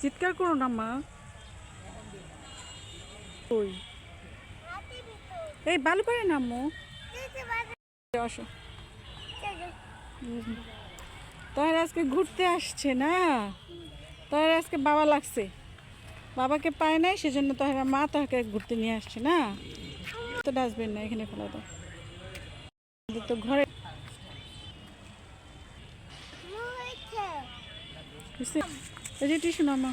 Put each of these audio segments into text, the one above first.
চিৎকার করো না মা। ওই এই বালু পারে নামো। আসো। তোর আজকে ঘুরতে আসছে না, তোর আজকে বাবা লাগছে, বাবাকে পায় নাই সেজন্য তোর মা তোকে ঘুরতে নিয়ে আসছে না। তো ডাস্টবিন না, এখানে ফেলা দাও তো ঘরে। এই যে টিস্যু নামা।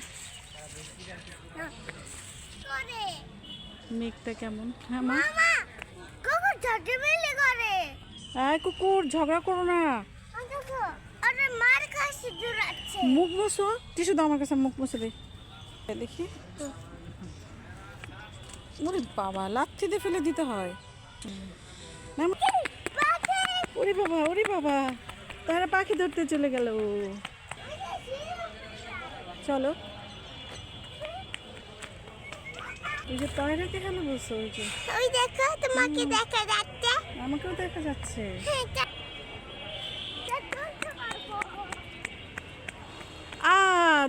মেঘটা কেমন? হ্যাঁ মা। কুকুর ঝগড়া করো না। মুখ বসো, টিস্যু দাও আমার কাছে, মুখ বসে দে দেখি। ওরে বাবা, লাথি দিয়ে ফেলে দিতে হয়। ওরে বাবা, ওরে বাবা, তারা পাখি ধরতে চলে গেল। চলো, এই যে টয়লেটে কেন বলছো? ওই যে ওই দেখো, তোমাকে দেখা যাচ্ছে। আমাকেও দেখা যাচ্ছে।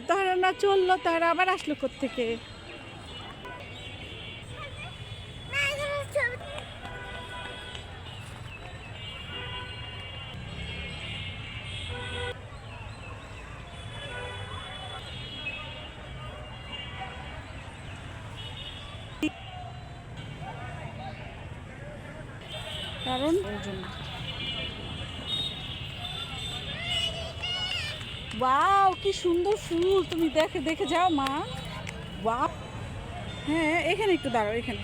তারা না চললো, তারা আবার আসলো কোত্থেকে? কারণ ওই জন্য। ওয়াও, কি সুন্দর ফুল! তুমি দেখে দেখে যাও মা। ওয়াও, হ্যাঁ এখানে একটু দাঁড়াও, এখানে।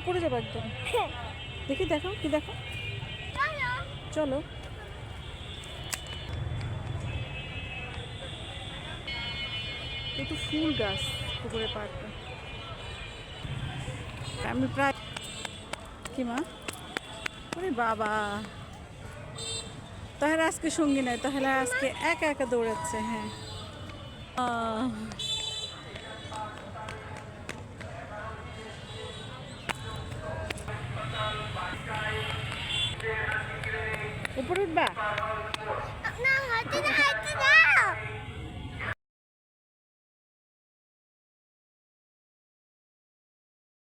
পড়ে যাবো একদম। দেখি, দেখো কি দেখো। চলো, একটু ফুল গাছ পুকুরের পাড়টা। আমি প্রায় কি মা? ওরে বাবা, তাহলে আজকে সঙ্গী নাই, তাহলে আজকে একা একা দৌড়াচ্ছে। হ্যাঁ, উপরে উঠবা?